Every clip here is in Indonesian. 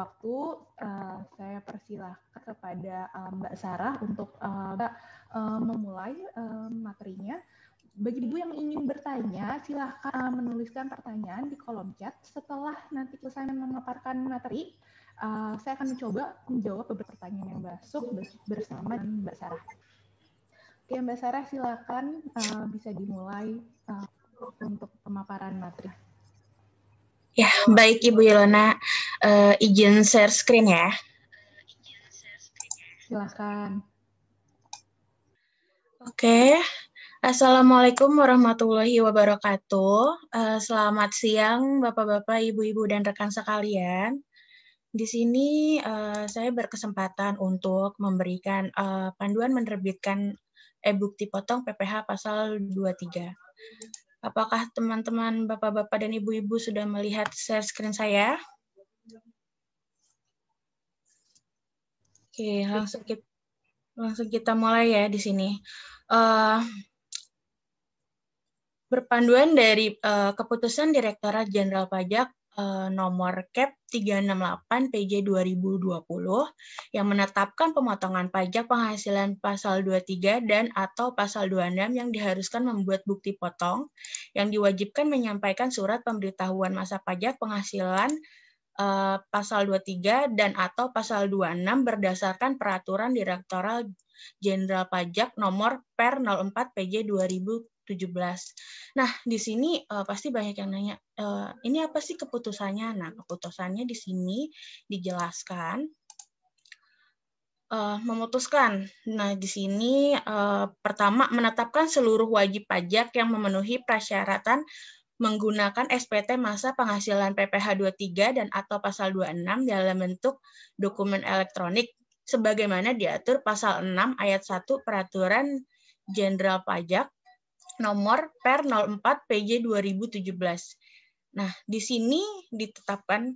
waktu, saya persilahkan kepada Mbak Sarah untuk memulai materinya. Bagi Ibu yang ingin bertanya, silahkan menuliskan pertanyaan di kolom chat. Setelah nanti selesai memaparkan materi, saya akan mencoba menjawab beberapa pertanyaan yang masuk bersama dengan Mbak Sarah. Oke, Mbak Sarah, silakan bisa dimulai untuk pemaparan materi. Ya, baik Ibu Ilona, izin share screen ya. Silakan. Oke. Assalamualaikum warahmatullahi wabarakatuh. Selamat siang Bapak-Bapak, Ibu-Ibu, dan rekan sekalian. Di sini saya berkesempatan untuk memberikan panduan menerbitkan e-bukti potong PPh pasal 23. Apakah teman-teman Bapak-Bapak dan Ibu-Ibu sudah melihat share screen saya? Oke, langsung kita mulai ya di sini. Berpanduan dari Keputusan Direktorat Jenderal Pajak nomor Kep 368 PJ 2020 yang menetapkan pemotongan pajak penghasilan pasal 23 dan atau pasal 26 yang diharuskan membuat bukti potong yang diwajibkan menyampaikan surat pemberitahuan masa pajak penghasilan pasal 23 dan atau pasal 26 berdasarkan Peraturan Direktorat Jenderal Pajak nomor Per 04 PJ 2017. Nah, di sini pasti banyak yang nanya, ini apa sih keputusannya? Nah, keputusannya di sini dijelaskan memutuskan. Nah, di sini pertama menetapkan seluruh wajib pajak yang memenuhi persyaratan menggunakan SPT masa penghasilan PPh 23 dan atau pasal 26 dalam bentuk dokumen elektronik sebagaimana diatur pasal 6 ayat 1 Peraturan Jenderal Pajak nomor Per 04 PJ 2017. Nah, di sini ditetapkan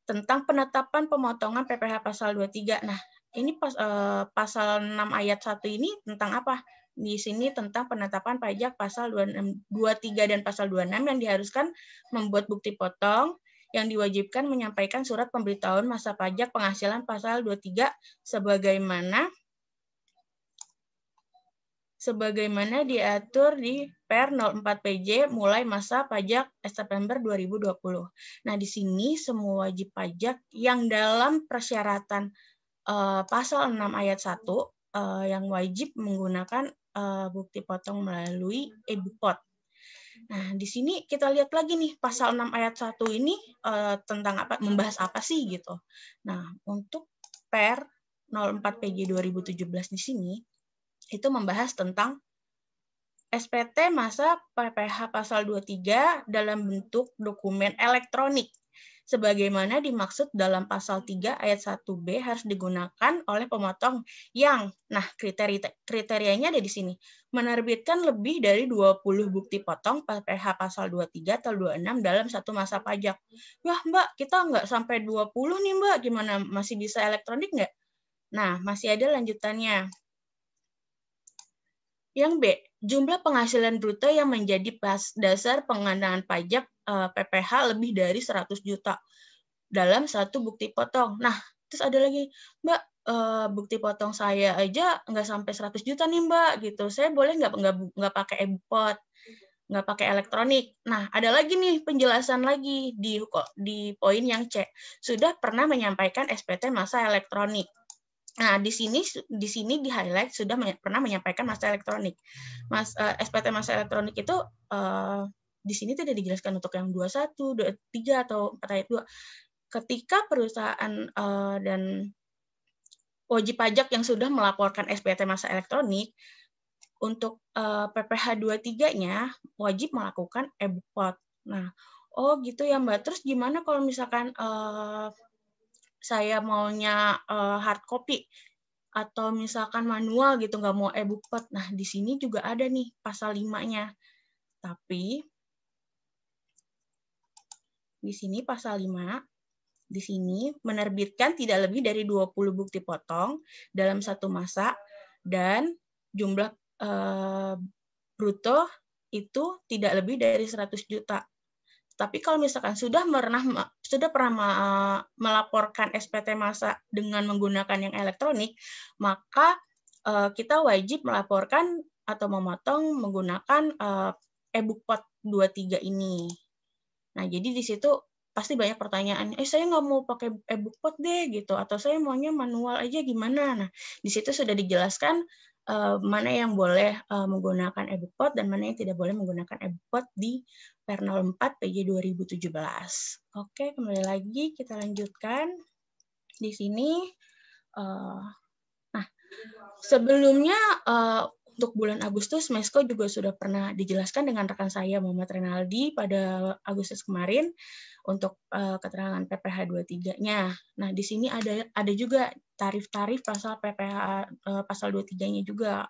tentang penetapan pemotongan PPh pasal 23. Nah, ini pasal 6 ayat 1 ini tentang apa? Di sini tentang penetapan pajak pasal 23 dan pasal 26 yang diharuskan membuat bukti potong yang diwajibkan menyampaikan surat pemberitahuan masa pajak penghasilan pasal 23 sebagaimana diatur di Per 04 PJ mulai masa pajak September 2020. Nah, di sini semua wajib pajak yang dalam persyaratan pasal 6 ayat 1 yang wajib menggunakan bukti potong melalui e-bukpot. Nah, di sini kita lihat lagi nih pasal 6 ayat 1 ini tentang apa, membahas apa sih gitu. Nah, untuk Per 04 PJ 2017 di sini itu membahas tentang SPT masa PPh pasal 23 dalam bentuk dokumen elektronik sebagaimana dimaksud dalam pasal 3 ayat 1B harus digunakan oleh pemotong yang, nah kriterianya ada di sini, menerbitkan lebih dari 20 bukti potong PPh pasal 23 atau 26 dalam satu masa pajak. Wah Mbak, kita nggak sampai 20 nih Mbak, gimana masih bisa elektronik nggak? Nah, masih ada lanjutannya. Yang B, jumlah penghasilan bruto yang menjadi dasar pengenaan pajak PPh lebih dari 100 juta dalam satu bukti potong. Nah, terus ada lagi, Mbak, bukti potong saya aja nggak sampai 100 juta nih, Mbak, gitu. Saya boleh nggak pakai e-bukpot, nggak pakai elektronik. Nah, ada lagi nih penjelasan lagi di poin yang C. Sudah pernah menyampaikan SPT masa elektronik. Nah, di sini di-highlight sudah pernah menyampaikan masa elektronik. SPT masa elektronik itu di sini tidak dijelaskan untuk yang 21, 23, atau 4 ayat 2. Ketika perusahaan dan wajib pajak yang sudah melaporkan SPT masa elektronik, untuk PPh 23-nya wajib melakukan e-bukpot. Nah, oh gitu ya Mbak. Terus gimana kalau misalkan saya maunya hard copy atau misalkan manual gitu, nggak mau e-bukpot. Nah, di sini juga ada nih pasal 5-nya. Tapi di sini pasal 5, di sini menerbitkan tidak lebih dari 20 bukti potong dalam satu masa dan jumlah bruto itu tidak lebih dari 100 juta. Tapi kalau misalkan sudah pernah melaporkan SPT masa dengan menggunakan yang elektronik, maka kita wajib melaporkan atau memotong menggunakan e-Bookpot 23 ini. Nah, jadi di situ pasti banyak pertanyaan, saya nggak mau pakai e-Bookpot deh gitu, atau saya maunya manual aja gimana. Nah, di situ sudah dijelaskan mana yang boleh menggunakan e-Bookpot dan mana yang tidak boleh menggunakan e-Bookpot di Per 04 PJ 2017. Oke, kembali lagi kita lanjutkan di sini. Nah, sebelumnya untuk bulan Agustus, MESKO juga sudah pernah dijelaskan dengan rekan saya Muhammad Renaldi pada Agustus kemarin untuk keterangan PPh 23-nya. Nah, di sini ada juga tarif-tarif pasal PPh pasal 23-nya juga.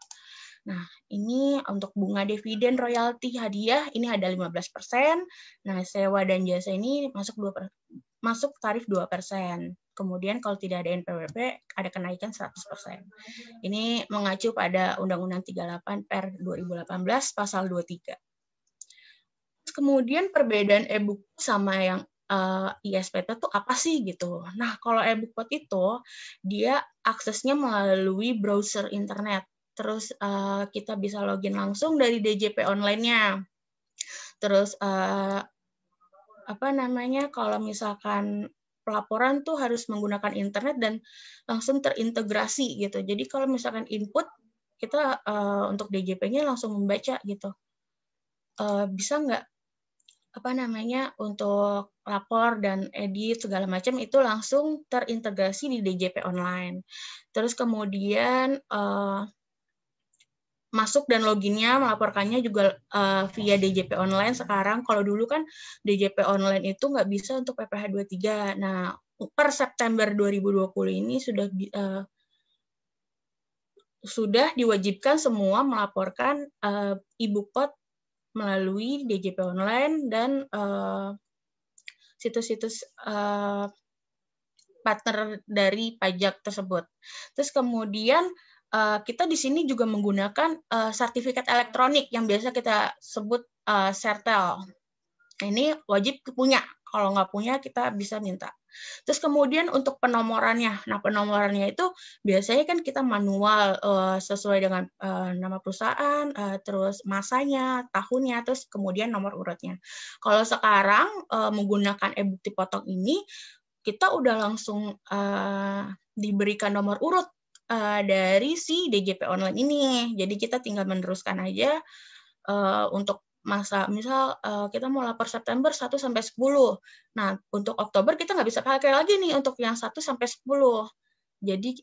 Nah, ini untuk bunga dividen royalti hadiah ini ada 15%. Nah, sewa dan jasa ini masuk tarif 2%. Kemudian kalau tidak ada NPWP, ada kenaikan 100%. Ini mengacu pada Undang-Undang 38 Per 2018 Pasal 23. Kemudian perbedaan e-book sama yang ISPT itu apa sih gitu. Nah, kalau e-Bookpot itu, dia aksesnya melalui browser internet. Terus kita bisa login langsung dari DJP online-nya. Terus kalau misalkan pelaporan tuh harus menggunakan internet dan langsung terintegrasi gitu. Jadi kalau misalkan input kita untuk DJP-nya langsung membaca gitu. Bisa nggak untuk lapor dan edit segala macam itu langsung terintegrasi di DJP online. Terus kemudian masuk dan loginnya, melaporkannya juga via DJP online sekarang. Kalau dulu kan DJP online itu nggak bisa untuk PPh 23. Nah, per September 2020 ini sudah diwajibkan semua melaporkan e-Bookpot melalui DJP online dan situs-situs partner dari pajak tersebut. Terus kemudian kita di sini juga menggunakan sertifikat elektronik yang biasa kita sebut Sertel. Ini wajib punya. Kalau nggak punya, kita bisa minta. Terus kemudian untuk penomorannya. Nah, penomorannya itu biasanya kan kita manual sesuai dengan nama perusahaan, terus masanya, tahunnya, terus kemudian nomor urutnya. Kalau sekarang menggunakan e-bukti potong ini, kita udah langsung diberikan nomor urut dari si DJP online ini. Jadi kita tinggal meneruskan aja untuk masa, misal kita mau lapor September 1 sampai 10. Nah, untuk Oktober kita nggak bisa pakai lagi nih untuk yang 1 sampai 10. Jadi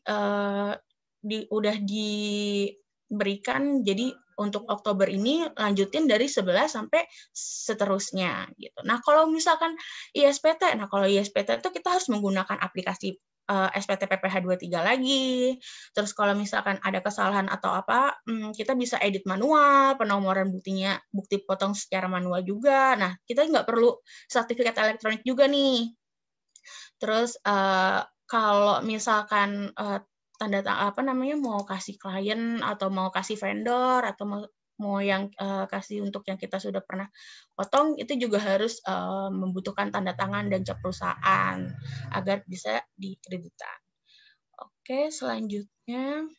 udah diberikan, jadi untuk Oktober ini lanjutin dari 11 sampai seterusnya gitu. Nah, kalau misalkan ISPT, kalau ISPT itu kita harus menggunakan aplikasi SPT PPh 23 lagi. Terus kalau misalkan ada kesalahan atau apa, kita bisa edit manual, penomoran bukti potong secara manual juga. Nah, kita nggak perlu sertifikat elektronik juga nih. Terus kalau misalkan mau kasih klien atau mau kasih vendor atau mau yang kasih untuk yang kita sudah pernah potong, itu juga harus membutuhkan tanda tangan dan cap perusahaan agar bisa dikreditkan. Oke, selanjutnya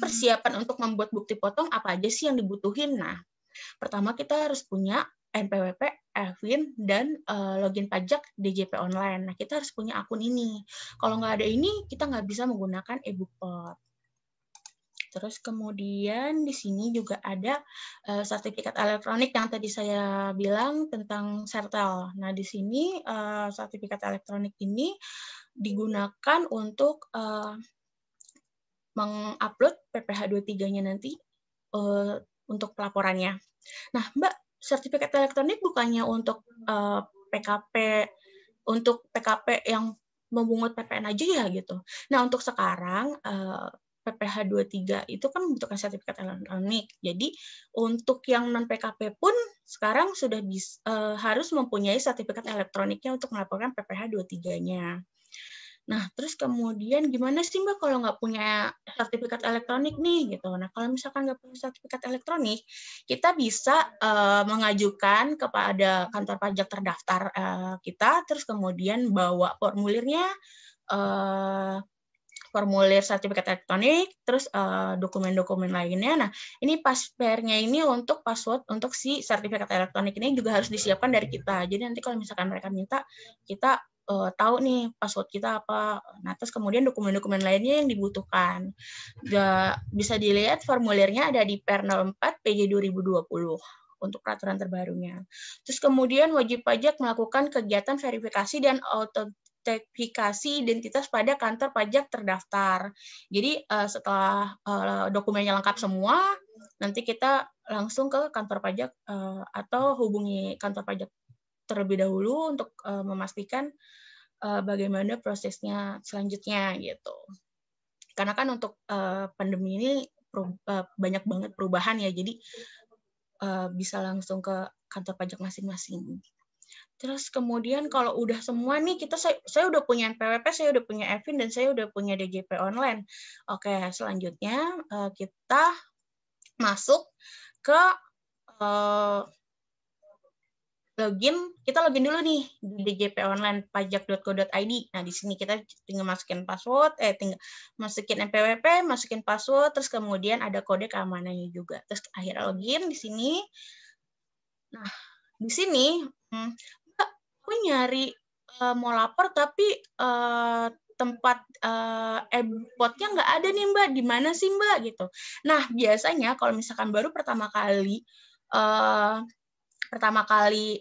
persiapan untuk membuat bukti potong apa aja sih yang dibutuhin? Nah, pertama kita harus punya NPWP, EVIN, dan login pajak DJP online. Nah, kita harus punya akun ini. Kalau nggak ada ini, kita nggak bisa menggunakan e-Bookpot. Terus kemudian di sini juga ada sertifikat elektronik yang tadi saya bilang tentang Sertel. Nah, di sini sertifikat elektronik ini digunakan untuk mengupload PPh 23-nya nanti untuk pelaporannya. Nah, Mbak, sertifikat elektronik bukannya untuk PKP yang memungut PPN aja ya gitu. Nah, untuk sekarang PPh 23 itu kan membutuhkan sertifikat elektronik. Jadi untuk yang non PKP pun sekarang sudah harus mempunyai sertifikat elektroniknya untuk melaporkan PPh 23-nya. Nah, terus kemudian gimana sih Mbak kalau nggak punya sertifikat elektronik nih gitu. Nah, kalau misalkan nggak punya sertifikat elektronik, kita bisa mengajukan kepada kantor pajak terdaftar kita, terus kemudian bawa formulirnya, formulir sertifikat elektronik, terus dokumen-dokumen lainnya. Nah, ini password-nya ini untuk password untuk si sertifikat elektronik ini juga harus disiapkan dari kita. Jadi nanti kalau misalkan mereka minta, kita tahu nih password kita apa. Nah, terus kemudian dokumen-dokumen lainnya yang dibutuhkan. Bisa dilihat formulirnya ada di Per 04 PJ 2020 untuk peraturan terbarunya. Terus kemudian wajib pajak melakukan kegiatan verifikasi dan autentikasi identitas pada kantor pajak terdaftar. Jadi setelah dokumennya lengkap semua, nanti kita langsung ke kantor pajak atau hubungi kantor pajak terlebih dahulu untuk memastikan bagaimana prosesnya selanjutnya gitu. Karena kan untuk pandemi ini banyak banget perubahan ya, jadi bisa langsung ke kantor pajak masing-masing. Terus kemudian kalau udah semua nih, saya udah punya NPWP, saya udah punya Evin, dan saya udah punya DJP online. Oke, selanjutnya kita masuk ke kita login dulu nih di djponlinepajak.go.id. Nah, di sini kita tinggal masukin password, tinggal masukin NPWP, masukin password, terus kemudian ada kode keamanannya juga. Terus akhirnya login di sini. Nah, di sini Mbak, aku nyari mau lapor tapi tempat e-botnya nggak ada nih Mbak, di mana sih Mbak gitu. Nah, biasanya kalau misalkan baru pertama kali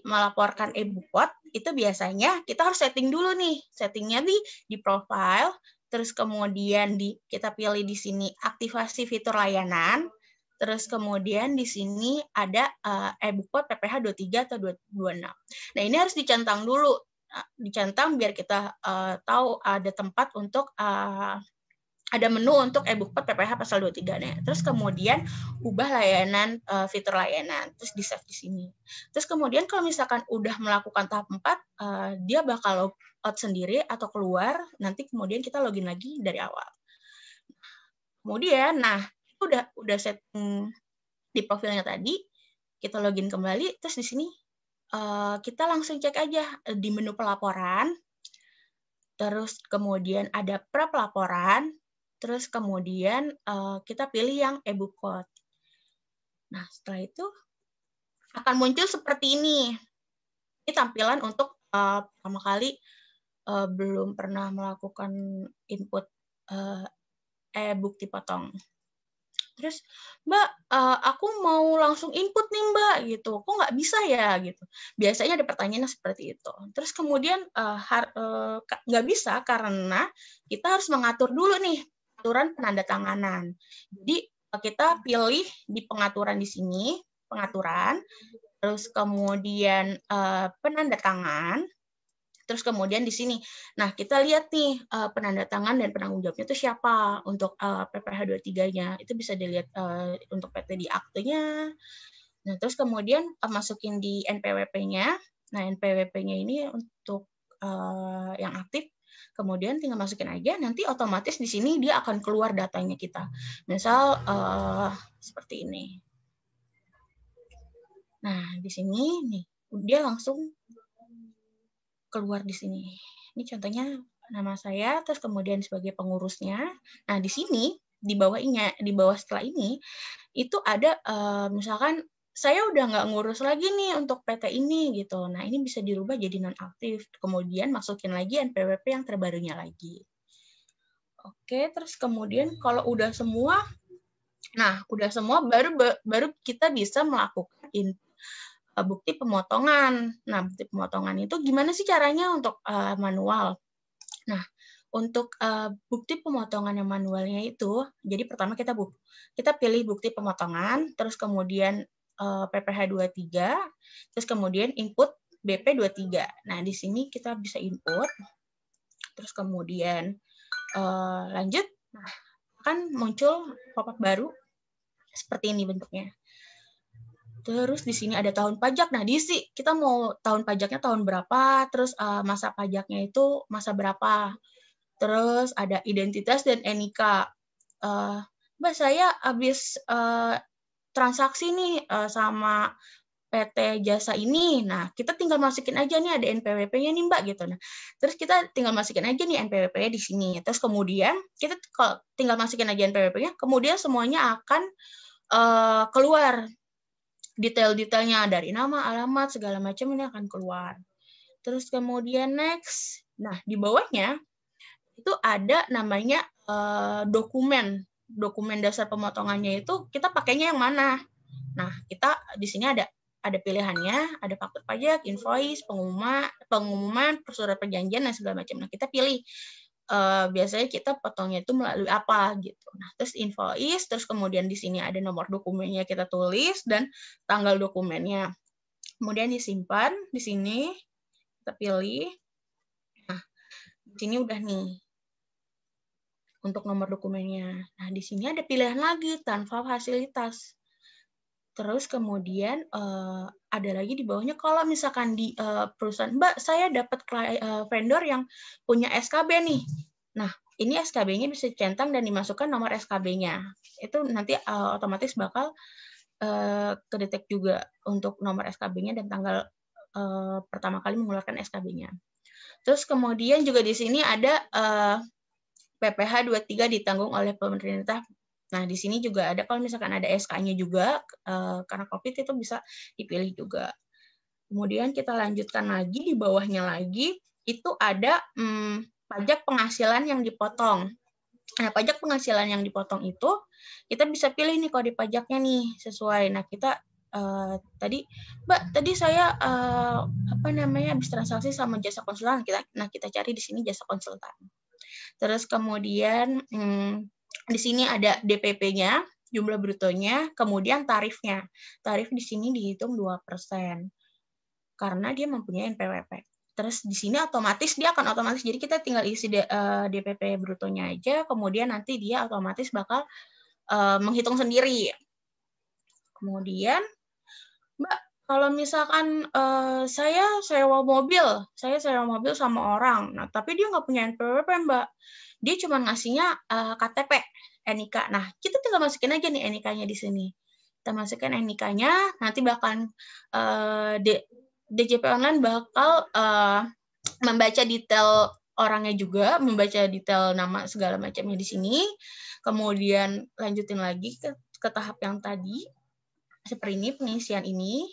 melaporkan e-bot, itu biasanya kita harus setting dulu nih. Settingnya di profile, terus kemudian kita pilih di sini aktivasi fitur layanan, terus kemudian di sini ada e-bot PPH 23 atau 26. Nah, ini harus dicentang dulu. Dicentang biar kita tahu ada tempat untuk ada menu untuk e-bookpad PPH pasal 23-nya. Terus kemudian ubah layanan, fitur layanan, terus di-save di sini. Terus kemudian kalau misalkan udah melakukan tahap 4, dia bakal logout sendiri atau keluar, nanti kemudian kita login lagi dari awal. Kemudian, nah, itu udah setting di profilnya tadi, kita login kembali, terus di sini kita langsung cek aja di menu pelaporan, terus kemudian ada pra-pelaporan, terus kemudian kita pilih yang e-book code. Nah, setelah itu akan muncul seperti ini. Ini tampilan untuk pertama kali belum pernah melakukan input bukti potong. Terus, Mbak, aku mau langsung input nih, Mbak, gitu. Kok nggak bisa ya, gitu. Biasanya ada pertanyaan seperti itu. Terus kemudian nggak bisa karena kita harus mengatur dulu nih pengaturan penandatanganan. Jadi kita pilih di pengaturan di sini, pengaturan, terus kemudian penandatangan, terus kemudian di sini. Nah, kita lihat nih penandatangan dan penanggung jawabnya itu siapa untuk PPH 23-nya. Itu bisa dilihat untuk PT di aktenya. Nah, terus kemudian masukin di NPWP-nya. Nah, NPWP-nya ini untuk yang aktif. Kemudian tinggal masukin aja, nanti otomatis di sini dia akan keluar datanya kita. Misal seperti ini. Nah, di sini nih dia langsung keluar di sini. Ini contohnya nama saya, terus kemudian sebagai pengurusnya. Nah, di sini di bawah setelah ini itu ada misalkan saya udah nggak ngurus lagi nih untuk PT ini gitu. Nah, ini bisa dirubah jadi nonaktif. Kemudian masukin lagi NPWP yang terbarunya lagi. Oke, terus kemudian kalau udah semua, baru kita bisa melakukan bukti pemotongan. Nah, bukti pemotongan itu gimana sih caranya untuk manual? Nah, untuk bukti pemotongan yang manualnya itu, jadi pertama kita pilih bukti pemotongan, terus kemudian PPH 23, terus kemudian input BP 23. Nah, di sini kita bisa input, terus kemudian lanjut, nah, akan muncul pop-up baru seperti ini bentuknya. Terus di sini ada tahun pajak. Nah, kita mau tahun pajaknya tahun berapa, terus masa pajaknya itu masa berapa. Terus ada identitas dan NIK. Mbak, saya habis transaksi nih sama PT Jasa ini. Nah, kita tinggal masukin aja nih ada NPWP-nya nih Mbak gitu. Nah, terus kita tinggal masukin aja nih NPWP-nya di sini. Terus kemudian kita tinggal masukin aja NPWP-nya, kemudian semuanya akan keluar detail-detailnya dari nama, alamat, segala macam ini akan keluar. Terus kemudian next. Nah, di bawahnya itu ada namanya dokumen dasar pemotongannya itu kita pakainya yang mana. Nah, kita di sini ada pilihannya, ada faktur pajak, invoice, pengumuman, surat perjanjian dan segala macam. Nah, kita pilih biasanya kita potongnya itu melalui apa gitu. Nah, terus invoice, terus kemudian di sini ada nomor dokumennya kita tulis dan tanggal dokumennya. Kemudian disimpan di sini, kita pilih. Nah, di sini udah nih untuk nomor dokumennya. Nah, di sini ada pilihan lagi tanpa fasilitas. Terus kemudian ada lagi di bawahnya kalau misalkan di perusahaan, Mbak, saya dapat vendor yang punya SKB nih. Nah, ini SKB-nya bisa dicentang dan dimasukkan nomor SKB-nya. Itu nanti otomatis bakal kedetek juga untuk nomor SKB-nya dan tanggal pertama kali mengeluarkan SKB-nya. Terus kemudian juga di sini ada PPh 23 ditanggung oleh pemerintah. Nah, di sini juga ada kalau misalkan ada SK-nya juga, karena COVID itu bisa dipilih juga. Kemudian kita lanjutkan lagi, di bawahnya lagi, itu ada pajak penghasilan yang dipotong. Nah, pajak penghasilan yang dipotong itu, kita bisa pilih nih kode pajaknya nih, sesuai. Nah, kita tadi, Mbak, tadi saya habis transaksi sama jasa konsultan. Nah, kita cari di sini jasa konsultan. Terus kemudian di sini ada DPP-nya, jumlah brutonya, kemudian tarifnya. Tarif di sini dihitung 2% karena dia mempunyai NPWP. Terus di sini dia akan otomatis, jadi kita tinggal isi DPP brutonya aja, kemudian nanti dia otomatis bakal menghitung sendiri. Kemudian, Mbak, kalau misalkan saya sewa mobil sama orang, nah tapi dia nggak punya NPWP, Mbak. Dia cuma ngasihnya KTP, NIK. Nah, kita tinggal masukin aja nih NIK-nya di sini. Kita masukin NIK-nya, nanti bakal DJP Online bakal membaca detail orangnya juga, membaca detail nama segala macamnya di sini. Kemudian lanjutin lagi ke tahap yang tadi, seperti ini, pengisian ini.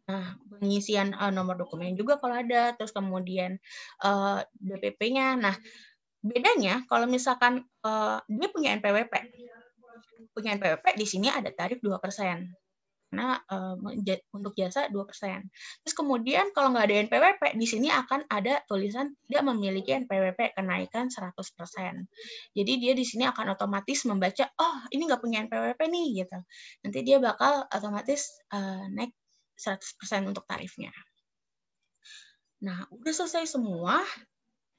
Nah, pengisian nomor dokumen juga kalau ada, terus kemudian DPP-nya. Nah, bedanya kalau misalkan dia punya NPWP di sini ada tarif 2%. Karena untuk jasa 2%. Terus kemudian kalau nggak ada NPWP, di sini akan ada tulisan tidak memiliki NPWP, kenaikan 100%. Jadi dia di sini akan otomatis membaca, oh ini nggak punya NPWP nih, gitu. Nanti dia bakal otomatis naik 100% untuk tarifnya. Nah, udah selesai semua,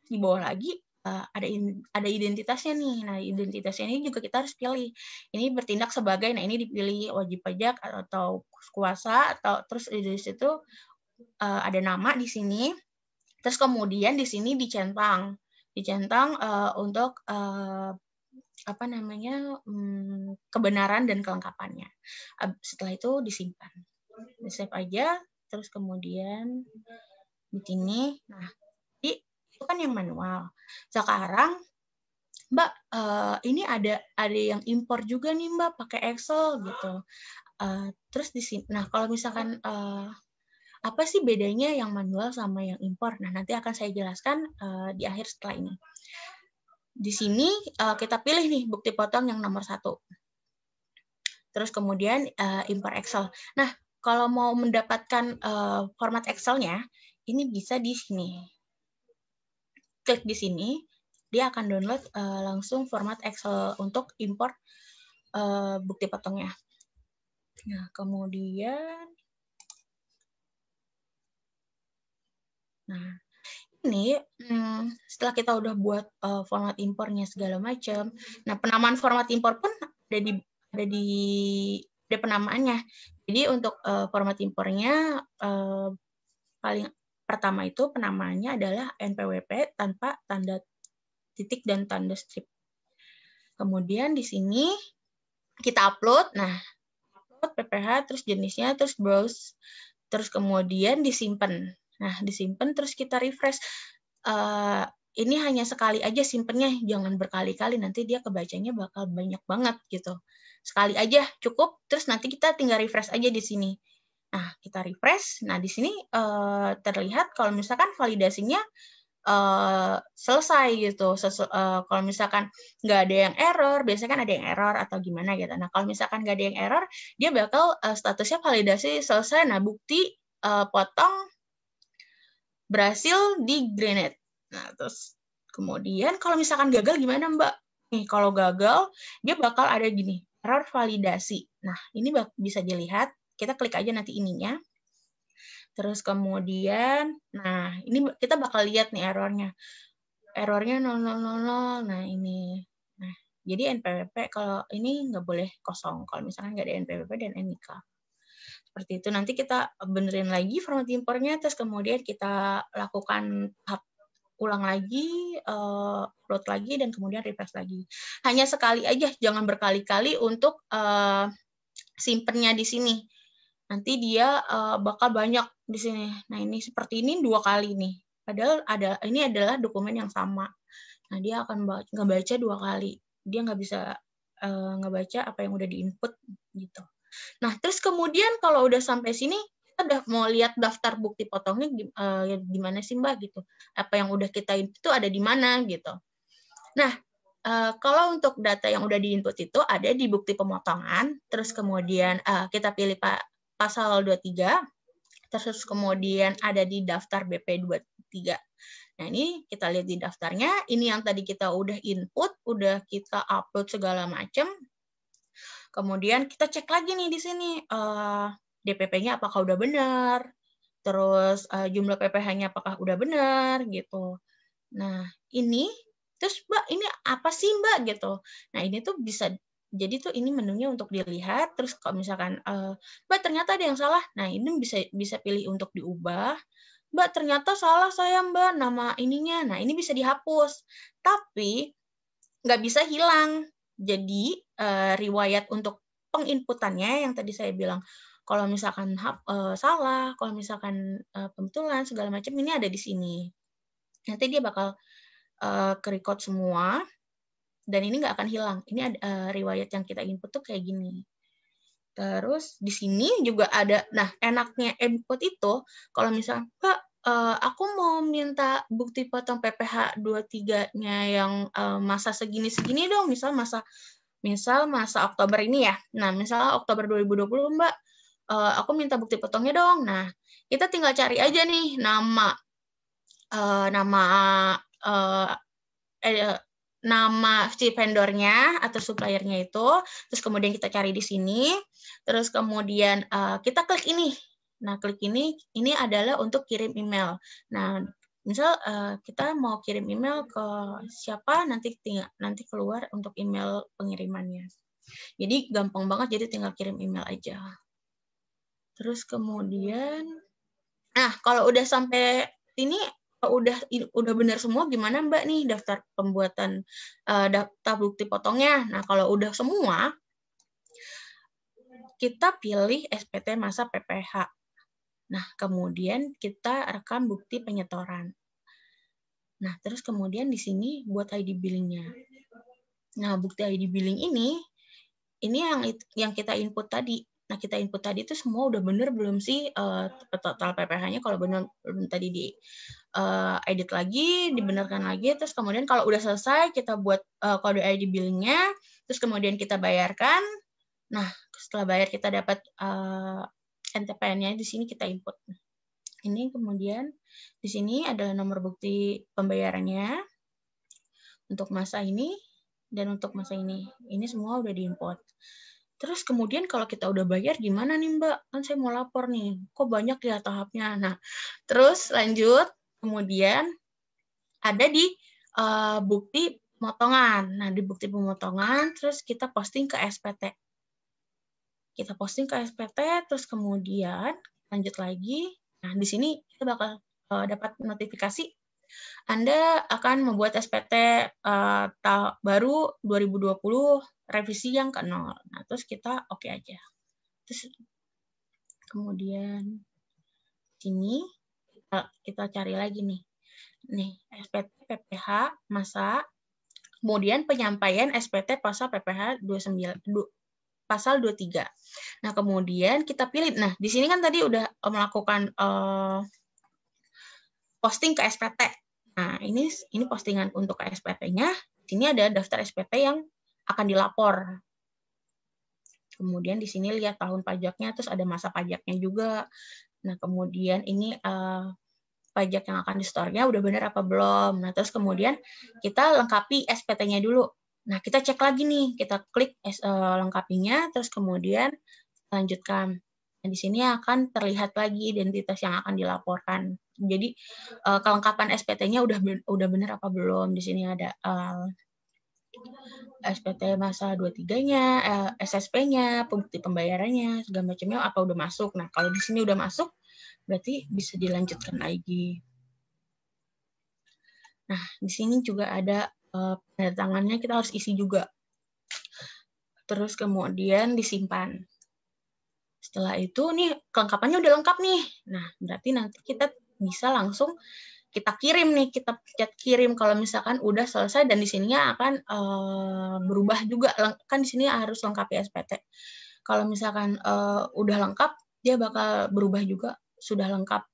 di bawah lagi ada identitasnya nih. Nah, identitasnya ini juga kita harus pilih. Ini bertindak sebagai, nah ini dipilih wajib pajak atau kuasa, atau terus di situ ada nama di sini. Terus kemudian di sini dicentang untuk kebenaran dan kelengkapannya. Setelah itu disimpan, di-save aja. Terus kemudian di sini, nah itu kan yang manual. Sekarang, Mbak, ini ada yang impor juga nih, Mbak, pakai Excel gitu. Terus di sini, nah kalau misalkan apa sih bedanya yang manual sama yang impor? Nah, nanti akan saya jelaskan di akhir setelah ini. Di sini kita pilih nih bukti potong yang nomor 1. Terus kemudian impor Excel. Nah, kalau mau mendapatkan format Excel-nya, ini bisa di sini. Klik di sini, dia akan download langsung format Excel untuk import bukti potongnya. Nah, kemudian, nah ini setelah kita udah buat format impornya segala macam, nah penamaan format impor pun ada penamaannya. Jadi untuk format impornya paling pertama itu penamaannya adalah NPWP tanpa tanda titik dan tanda strip. Kemudian di sini kita upload. Nah, upload PPH, terus jenisnya, terus browse, terus kemudian disimpan. Nah, disimpan terus kita refresh. Ini hanya sekali aja simpennya, jangan berkali-kali, nanti dia kebacanya bakal banyak banget gitu. Sekali aja cukup, terus nanti kita tinggal refresh aja di sini. Nah, kita refresh. Nah, di sini terlihat kalau misalkan validasinya selesai gitu. Kalau misalkan nggak ada yang error, biasanya kan ada yang error atau gimana gitu. Nah, kalau misalkan nggak ada yang error, dia bakal statusnya validasi selesai. Nah, bukti potong berhasil di granite. Nah, terus kemudian kalau misalkan gagal gimana, Mbak? Nih, kalau gagal, dia bakal ada gini, error validasi. Nah, ini bisa dilihat. Kita klik aja nanti ininya. Terus kemudian, nah ini kita bakal lihat nih errornya. Errornya 0000, nah ini. Nah, jadi NPWP kalau ini nggak boleh kosong, kalau misalkan nggak ada NPWP dan NIK. Seperti itu, nanti kita benerin lagi format importnya, terus kemudian kita lakukan tahap ulang lagi, upload lagi, dan kemudian refresh lagi. Hanya sekali aja, jangan berkali-kali untuk simpennya di sini. Nanti dia bakal banyak di sini. Nah, ini seperti ini 2 kali nih. Padahal ini adalah dokumen yang sama. Nah, dia akan ngebaca 2 kali. Dia nggak bisa ngebaca apa yang udah diinput gitu. Nah, terus kemudian kalau udah sampai sini, kita udah mau lihat daftar bukti potongnya gimana sih, Mbak, gitu. Apa yang udah kita input itu ada di mana gitu. Nah, kalau untuk data yang udah diinput itu ada di bukti pemotongan, terus kemudian kita pilih pasal 23, terus kemudian ada di daftar BP 23. Nah, ini kita lihat di daftarnya, ini yang tadi kita udah input, udah kita upload segala macam. Kemudian kita cek lagi nih di sini, DPP-nya apakah udah benar, terus jumlah PPH-nya apakah udah benar, gitu. Nah, ini, terus Mbak, ini apa sih Mbak, gitu. Nah, ini tuh bisa, jadi tuh ini menunya untuk dilihat, terus kalau misalkan, Mbak ternyata ada yang salah, nah ini bisa pilih untuk diubah. Mbak ternyata salah saya Mbak, nama ininya, nah ini bisa dihapus. Tapi, nggak bisa hilang. Jadi, riwayat untuk penginputannya yang tadi saya bilang, kalau misalkan salah, kalau misalkan pembetulan, segala macam, ini ada di sini. Nanti dia bakal ke-record semua, dan ini nggak akan hilang. Ini ada riwayat yang kita input tuh kayak gini. Terus di sini juga ada, nah enaknya input itu, kalau misalnya, Pak, aku mau minta bukti potong PPH 23-nya yang masa segini-segini dong, misal masa Oktober ini ya. Nah, misalnya Oktober 2020, Mbak, aku minta bukti potongnya dong. Nah, kita tinggal cari aja nih nama si vendornya atau suppliernya itu, terus kemudian kita cari di sini, terus kemudian kita klik ini. Nah, klik ini adalah untuk kirim email. Nah, misal kita mau kirim email ke siapa, nanti keluar untuk email pengirimannya. Jadi gampang banget, jadi tinggal kirim email aja. Terus kemudian, nah kalau udah sampai sini, udah benar semua, gimana Mbak nih daftar pembuatan daftar bukti potongnya? Nah, kalau udah semua, kita pilih SPT masa PPH. Nah, kemudian kita rekam bukti penyetoran. Nah, terus kemudian di sini buat ID billing-nya. Nah, bukti ID billing ini yang kita input tadi. Nah, kita input tadi itu semua udah bener belum sih total PPH-nya? Kalau bener tadi di edit lagi, dibenarkan lagi, terus kemudian kalau udah selesai kita buat kode ID billing-nya, terus kemudian kita bayarkan. Nah, setelah bayar kita dapat NTPN-nya, di sini kita input. Ini kemudian di sini adalah nomor bukti pembayarannya untuk masa ini dan untuk masa ini. Ini semua udah diinput. Terus kemudian kalau kita udah bayar gimana nih Mbak? Kan saya mau lapor nih, kok banyak ya tahapnya. Nah, terus lanjut, kemudian ada di bukti pemotongan. Nah, di bukti pemotongan, terus kita posting ke SPT. Kita posting ke SPT, terus kemudian lanjut lagi. Nah, di sini kita bakal dapat notifikasi Anda akan membuat SPT baru 2020 revisi yang ke-0. Nah, terus kita oke aja. Terus kemudian sini kita cari lagi nih. Nih, SPT PPH masa, kemudian penyampaian SPT pasal PPH 29 pasal 23. Nah, kemudian kita pilih. Nah, di sini kan tadi udah melakukan posting ke SPT. Nah, ini postingan untuk ke SPT-nya. Sini ada daftar SPT yang akan dilapor. Kemudian di sini lihat tahun pajaknya, terus ada masa pajaknya juga. Nah, kemudian ini pajak yang akan di-store-nya udah benar apa belum. Nah, terus kemudian kita lengkapi SPT-nya dulu. Nah, kita cek lagi nih, kita klik lengkapinya, terus kemudian lanjutkan. Nah, di sini akan terlihat lagi identitas yang akan dilaporkan. Jadi kelengkapan SPT-nya udah benar apa belum. Di sini ada SPT masa 23-nya, SSP-nya, bukti pembayarannya, segala macamnya apa udah masuk. Nah, kalau di sini udah masuk, berarti bisa dilanjutkan lagi. Nah, di sini juga ada tanda tangannya, kita harus isi juga. Terus kemudian disimpan. Setelah itu, nih kelengkapannya udah lengkap nih. Nah, berarti nanti kita bisa langsung kita kirim nih, kita pencet kirim kalau misalkan udah selesai, dan di sininya akan berubah juga. Kan di sini harus lengkapi SPT. Kalau misalkan udah lengkap, dia bakal berubah juga, sudah lengkap,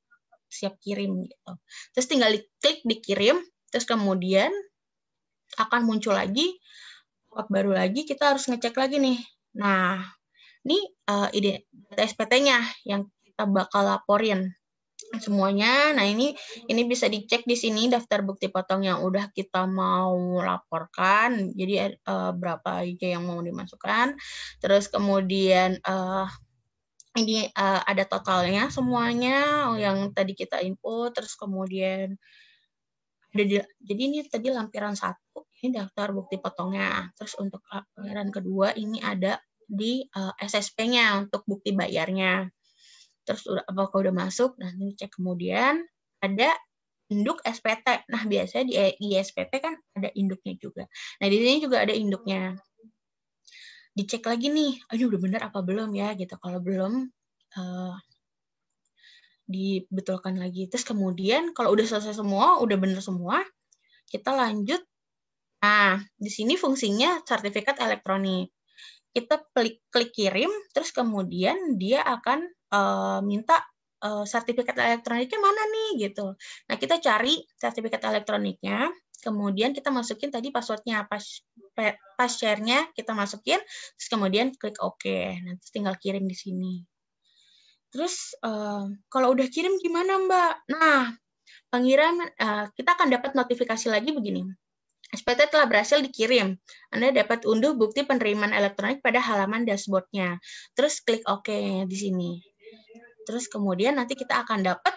siap kirim gitu. Terus tinggal klik dikirim, terus kemudian akan muncul lagi pop-up baru lagi, kita harus ngecek lagi nih. Nah, ini data SPT-nya yang kita bakal laporin semuanya. Nah, ini bisa dicek di sini daftar bukti potong yang udah kita mau laporkan. Jadi berapa aja yang mau dimasukkan. Terus kemudian ini ada totalnya semuanya yang tadi kita input. Terus kemudian jadi ini tadi lampiran 1, ini daftar bukti potongnya. Terus untuk lampiran kedua ini ada di SSP-nya untuk bukti bayarnya. Terus apakah udah masuk? Nah, ini cek. Kemudian ada induk SPT. Nah, biasanya di SPT kan ada induknya juga. Nah, di sini juga ada induknya. Dicek lagi nih, aduh udah bener apa belum ya gitu. Kalau belum, dibetulkan lagi. Terus kemudian kalau udah selesai semua, udah bener semua, kita lanjut. Nah, di sini fungsinya sertifikat elektronik. Kita klik kirim, terus kemudian dia akan minta sertifikat elektroniknya mana nih gitu. Nah, kita cari sertifikat elektroniknya, kemudian kita masukin tadi passwordnya, pas share-nya kita masukin, terus kemudian klik OK. Nah, terus tinggal kirim di sini. Terus kalau udah kirim gimana, Mbak? Nah, pengiriman kita akan dapat notifikasi lagi begini. SPT telah berhasil dikirim. Anda dapat unduh bukti penerimaan elektronik pada halaman dashboard-nya. Terus klik OK di sini. Terus kemudian nanti kita akan dapat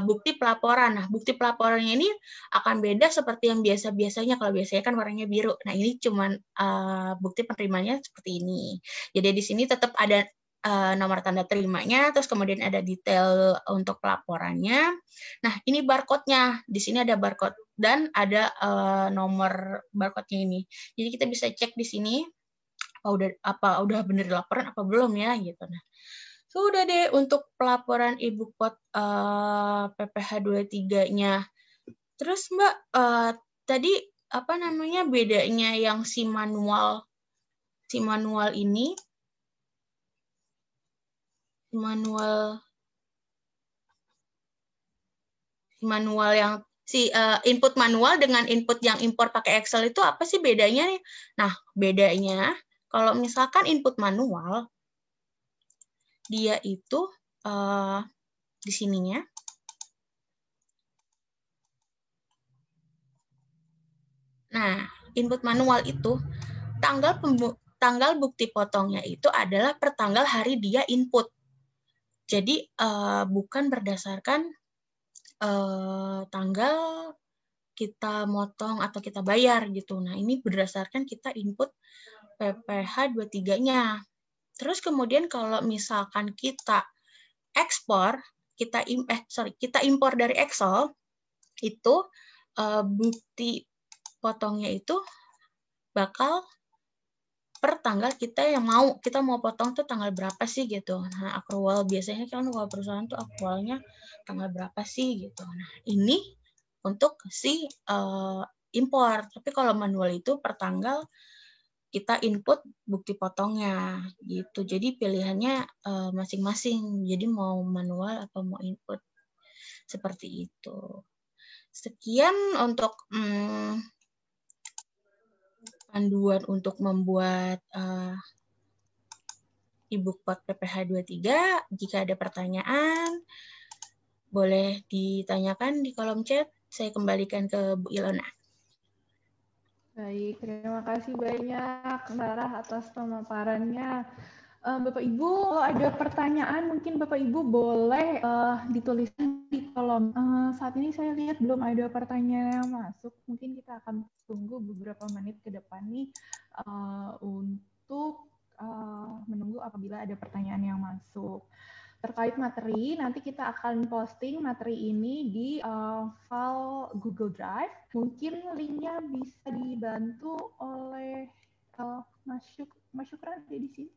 bukti pelaporan. Nah, bukti pelaporannya ini akan beda seperti yang biasa-biasanya. Kalau biasanya kan warnanya biru. Nah, ini cuman bukti penerimanya seperti ini. Jadi di sini tetap ada nomor tanda terimanya, terus kemudian ada detail untuk pelaporannya. Nah, ini barcode-nya. Di sini ada barcode dan ada nomor barcode-nya ini. Jadi kita bisa cek di sini apa udah benar laporan apa belum ya gitu. Nah, sudah deh untuk pelaporan Ibu Pot PPH 23-nya. Terus Mbak, tadi apa namanya bedanya yang si manual ini, manual yang input manual dengan input yang impor pakai Excel itu apa sih bedanya nih? Nah, bedanya kalau misalkan input manual, dia itu di sininya. Nah, input manual itu tanggal bukti potongnya itu adalah per tanggal hari dia input. Jadi bukan berdasarkan tanggal kita motong atau kita bayar gitu. Nah, ini berdasarkan kita input PPH 23-nya. Terus kemudian kalau misalkan kita ekspor, kita impor dari Excel, itu bukti potongnya itu bakal per tanggal kita mau potong tuh tanggal berapa sih gitu. Nah, akrual biasanya kan kalau perusahaan tuh akrualnya tanggal berapa sih gitu. Nah, ini untuk si impor. Tapi kalau manual itu per tanggal kita input bukti potongnya gitu. Jadi pilihannya masing-masing. Jadi mau manual atau mau input. Seperti itu. Sekian untuk panduan untuk membuat e-book pot PPH 23. Jika ada pertanyaan, boleh ditanyakan di kolom chat. Saya kembalikan ke Bu Ilona. Baik, terima kasih banyak Mbak Sarah atas pemaparannya. Bapak Ibu, kalau ada pertanyaan mungkin Bapak Ibu boleh dituliskan di kolom. Saat ini saya lihat belum ada pertanyaan yang masuk. Mungkin kita akan tunggu beberapa menit ke depan nih untuk menunggu apabila ada pertanyaan yang masuk. Terkait materi, nanti kita akan posting materi ini di file Google Drive. Mungkin linknya bisa dibantu oleh Mas Syukran ada di sini.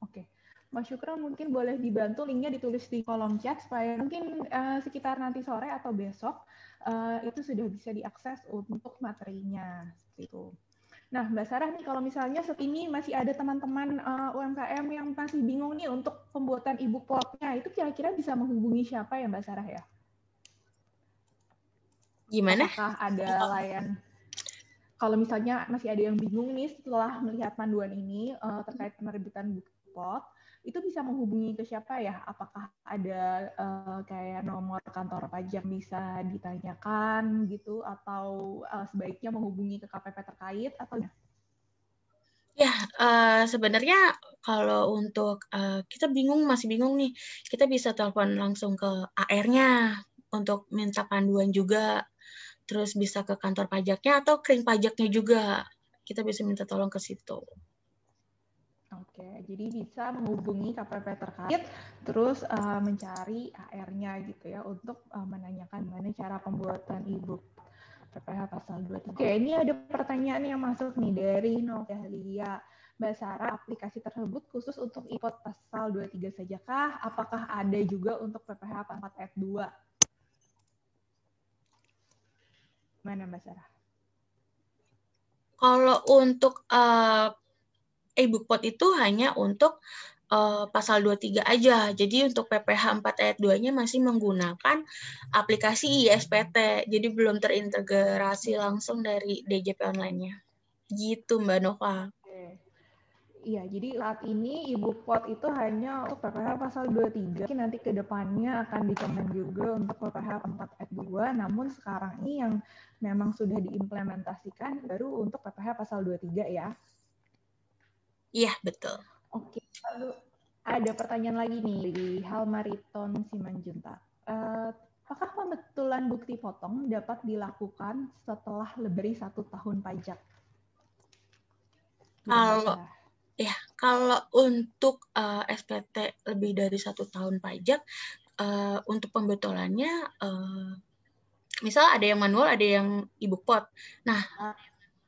Oke, Mas Syukran mungkin boleh dibantu linknya ditulis di kolom chat supaya mungkin sekitar nanti sore atau besok itu sudah bisa diakses untuk materinya. Seperti itu. Nah, Mbak Sarah nih, kalau misalnya saat ini masih ada teman-teman UMKM yang masih bingung nih untuk pembuatan e-book pot-nya, itu kira-kira bisa menghubungi siapa ya Mbak Sarah ya? Gimana? Apakah ada layan? Kalau misalnya masih ada yang bingung nih setelah melihat panduan ini terkait penerbitan buku pot, itu bisa menghubungi ke siapa ya? Apakah ada kayak nomor kantor pajak bisa ditanyakan gitu, atau sebaiknya menghubungi ke KPP terkait atau? Ya, sebenarnya kalau untuk kita masih bingung nih, kita bisa telepon langsung ke AR-nya untuk minta panduan juga, terus bisa ke kantor pajaknya atau kering pajaknya juga, kita bisa minta tolong ke situ. Oke, jadi bisa menghubungi KPP terkait, terus mencari AR-nya gitu ya, untuk menanyakan gimana cara pembuatan e-book PPH pasal 23. Oke, ini ada pertanyaan yang masuk nih dari Novelia. Mbak Sarah, aplikasi tersebut khusus untuk e-pot pasal 23 sajakah? Apakah ada juga untuk PPH 4 ayat 2? Mana Mbak Sarah? Kalau untuk e-book pot itu hanya untuk pasal 23 aja. Jadi untuk PPH 4 ayat 2-nya masih menggunakan aplikasi ISPT. Jadi belum terintegrasi langsung dari DJP online-nya. Gitu Mbak Nova. Iya, jadi saat ini e-book pot itu hanya untuk PPH pasal 23. Mungkin nanti ke depannya akan dikembangkan juga untuk PPH 4 ayat 2, namun sekarang ini yang memang sudah diimplementasikan baru untuk PPH pasal 23 ya. Iya, betul. Oke, lalu ada pertanyaan lagi nih di Halmariton Simanjuntak. Apakah pembetulan bukti potong dapat dilakukan setelah lebih 1 tahun pajak? Kalau untuk SPT lebih dari 1 tahun pajak, untuk pembetulannya, misal ada yang manual, ada yang e-book pot. Nah,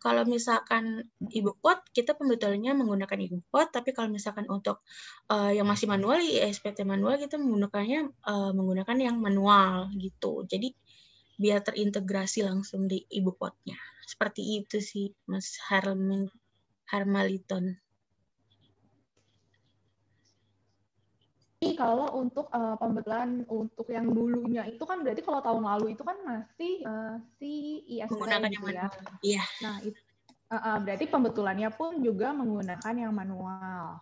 kalau misalkan e-book pot, kita pembetulannya menggunakan e-book pot, tapi kalau misalkan untuk yang masih manual, SPT manual, kita menggunakan yang manual gitu. Jadi biar terintegrasi langsung di e-book potnya. Seperti itu sih, Mas Harmaliton. Kalau untuk pembetulan untuk yang dulunya itu kan berarti kalau tahun lalu itu kan masih si ISP menggunakan gitu yang ya. manual. Iya. Nah, berarti pembetulannya pun juga menggunakan yang manual.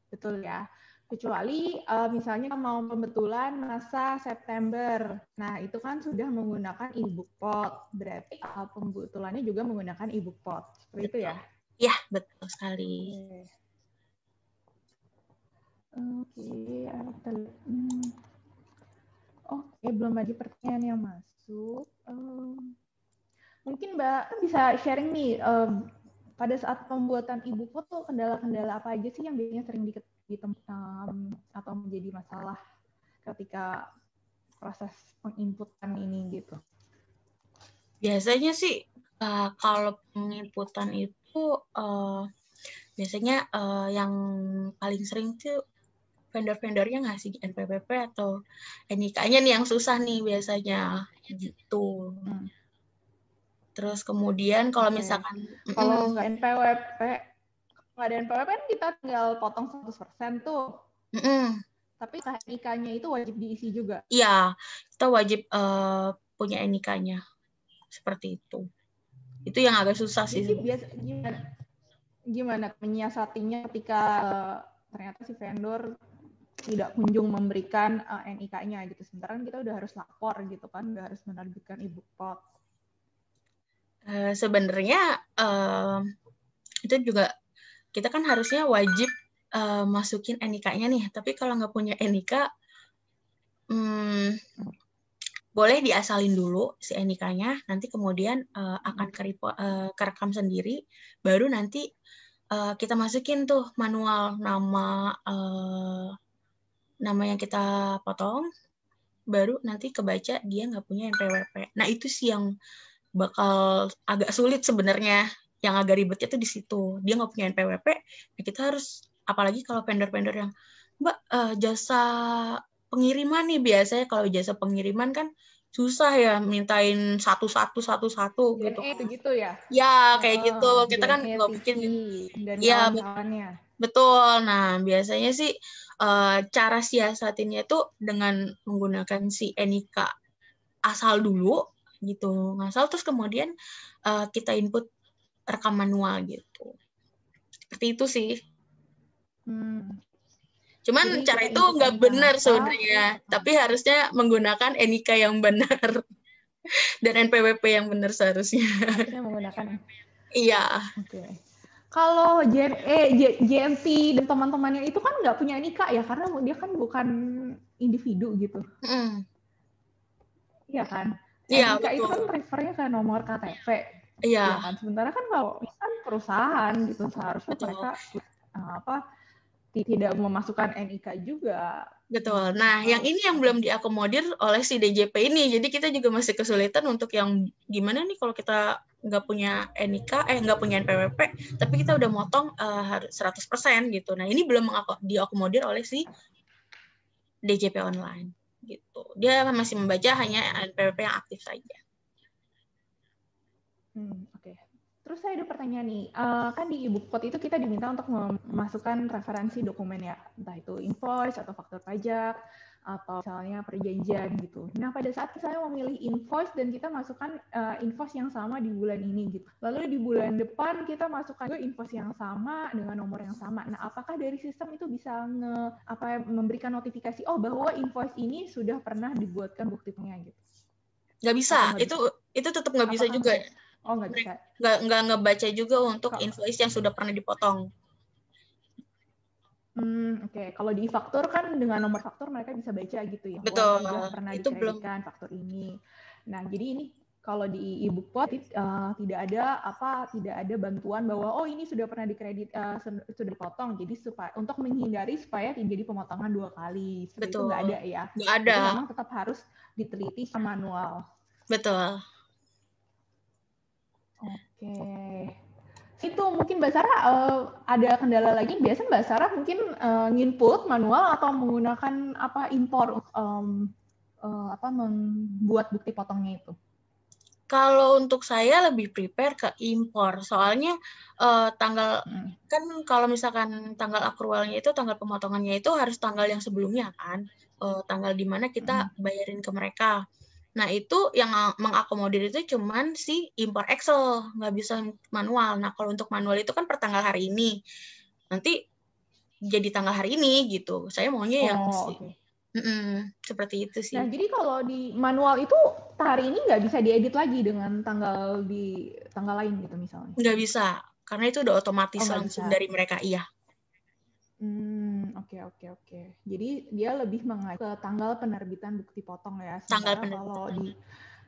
Betul ya. Kecuali misalnya mau pembetulan masa September. Nah, itu kan sudah menggunakan e-book pot. Berarti pembetulannya juga menggunakan e-book pot. Seperti itu ya? Iya, betul sekali. Oke, belum ada pertanyaan yang masuk. Mungkin Mbak bisa sharing nih, pada saat pembuatan e-book pot tuh kendala-kendala apa aja sih yang biasanya sering ditemukan atau menjadi masalah ketika proses penginputan ini gitu? Biasanya sih kalau penginputan itu biasanya yang paling sering tuh vendor-vendornya ngasih NPWP atau NIK-nya nih yang susah nih biasanya gitu. Terus kemudian kalau misalkan kalau nggak NPWP, nggak ada NPWP kan kita tinggal potong 100% tuh. Tapi NIK-nya itu wajib diisi juga. Iya, kita wajib punya NIK-nya seperti itu. Itu yang agak susah sih. Jadi gimana menyiasatinya ketika ternyata si vendor tidak kunjung memberikan NIK-nya gitu. Sementara kita udah harus lapor gitu kan, udah harus menerbitkan e-book. Sebenarnya itu juga kita kan harusnya wajib masukin NIK-nya nih. Tapi kalau nggak punya NIK, boleh diasalin dulu si NIK-nya, nanti kemudian akan kerekam sendiri, baru nanti kita masukin tuh manual nama yang kita potong, baru nanti kebaca dia nggak punya NPWP. Nah itu sih yang bakal agak sulit sebenarnya, yang agak ribetnya tuh di situ. Dia nggak punya NPWP, nah kita harus, apalagi kalau vendor-vendor yang, Mbak, jasa pengiriman nih, biasanya kalau jasa pengiriman kan susah ya mintain satu-satu gitu. Gitu ya? Ya, kayak gitu. Kita kan nggak mungkin. Dan Ya, kawan-kawannya. betul. Nah, biasanya sih cara siasatinnya itu dengan menggunakan si NIK asal dulu, gitu. Ngasal, terus kemudian kita input rekam manual gitu. Seperti itu sih. Cuman jadi cara itu nggak benar sebenarnya, tapi harusnya menggunakan NIK yang benar dan NPWP yang benar seharusnya. Harusnya menggunakan. Iya. Oke. Kalau JMT dan teman-temannya itu kan nggak punya NIK ya, karena dia kan bukan individu gitu. Iya kan? Iya, NIK itu kan refernya ke nomor KTP. Iya. Ya kan? Sementara kan kalau kan perusahaan gitu, seharusnya mereka tidak memasukkan NIK juga. Betul. Nah, yang ini yang belum diakomodir oleh si DJP ini. Jadi kita juga masih kesulitan untuk yang gimana nih kalau kita nggak punya NIK, nggak punya NPWP, tapi kita udah motong 100% gitu. Nah, ini belum diakomodir oleh si DJP online gitu. Dia masih membaca hanya NPWP yang aktif saja. Oke. Terus saya ada pertanyaan nih, kan di e-book itu kita diminta untuk memasukkan referensi dokumen ya, entah itu invoice atau faktur pajak, atau misalnya perjanjian gitu. Nah, pada saat saya memilih invoice dan kita masukkan invoice yang sama di bulan ini gitu. Lalu di bulan depan kita masukkan juga invoice yang sama dengan nomor yang sama. Nah, apakah dari sistem itu bisa memberikan notifikasi, oh bahwa invoice ini sudah pernah dibuatkan bukti pengnya gitu? Nggak bisa, itu tetap nggak bisa juga. Oh, nggak bisa. Nggak ngebaca juga untuk invoice yang sudah pernah dipotong. Oke. Kalau di faktur kan dengan nomor faktur mereka bisa baca gitu ya. Betul. Sudah pernah dikreditkan faktur ini. Nah, jadi ini kalau di e-book tidak ada bantuan bahwa oh ini sudah pernah dikredit sudah dipotong. Jadi untuk menghindari supaya terjadi pemotongan 2 kali. Seperti itu nggak ada ya. Nggak ada. Jadi memang tetap harus diteliti secara manual. Betul. Oke. Itu mungkin Mbak Sarah ada kendala lagi. Biasa Mbak Sarah mungkin nginput manual atau menggunakan impor membuat bukti potongnya itu. Kalau untuk saya lebih prepare ke impor, soalnya tanggal kan kalau misalkan tanggal akrualnya itu, tanggal pemotongannya itu harus tanggal yang sebelumnya kan, tanggal di mana kita bayarin ke mereka. Nah itu yang mengakomodir itu cuman si impor Excel, nggak bisa manual. Nah kalau untuk manual itu kan per tanggal hari ini, nanti jadi tanggal hari ini gitu. Saya maunya yang seperti itu sih. Nah, jadi kalau di manual itu hari ini nggak bisa diedit lagi dengan tanggal lain gitu misalnya? Nggak bisa, karena itu udah otomatis langsung dari mereka, iya. Oke. Jadi dia lebih mengacu ke tanggal penerbitan bukti potong ya. Tanggal penerbitan. Kalau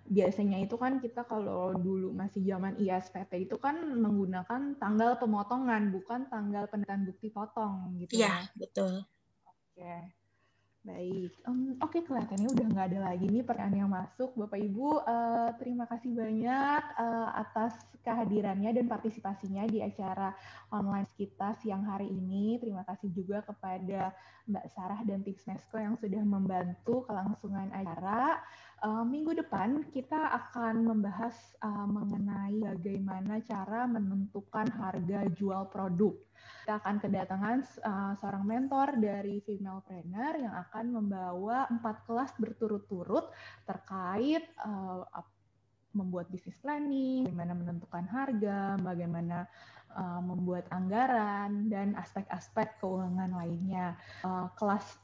biasanya itu kan kita kalau dulu masih zaman ISPT itu kan menggunakan tanggal pemotongan, bukan tanggal penerbitan bukti potong gitu ya. Iya, betul. Oke. Baik, oke, kelihatannya udah nggak ada lagi nih pertanyaan yang masuk. Bapak Ibu, terima kasih banyak atas kehadirannya dan partisipasinya di acara online kita siang hari ini. Terima kasih juga kepada Mbak Sarah dan Tips Mesko yang sudah membantu kelangsungan acara. Minggu depan kita akan membahas mengenai bagaimana cara menentukan harga jual produk. Kita akan kedatangan seorang mentor dari female trainer yang akan membawa 4 kelas berturut-turut terkait membuat bisnis planning, bagaimana menentukan harga, bagaimana membuat anggaran, dan aspek-aspek keuangan lainnya. 4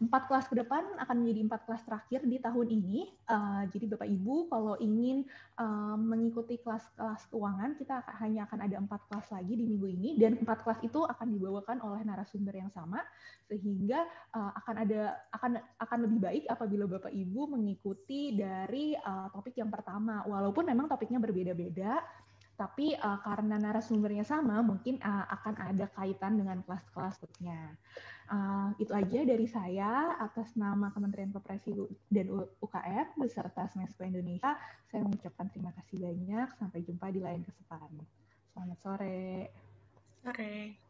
kelas ke depan akan menjadi 4 kelas terakhir di tahun ini. Jadi Bapak Ibu kalau ingin mengikuti kelas-kelas keuangan, kita hanya akan ada 4 kelas lagi di minggu ini, dan 4 kelas itu akan dibawakan oleh narasumber yang sama, sehingga akan lebih baik apabila Bapak Ibu mengikuti dari topik yang pertama. Walaupun memang topiknya berbeda-beda, tapi karena narasumbernya sama, mungkin akan ada kaitan dengan kelas-kelas berikutnya. Itu aja dari saya atas nama Kementerian Koperasi dan UKM beserta Smesco Indonesia. Saya mengucapkan terima kasih banyak. Sampai jumpa di lain kesempatan. Selamat sore. Sore.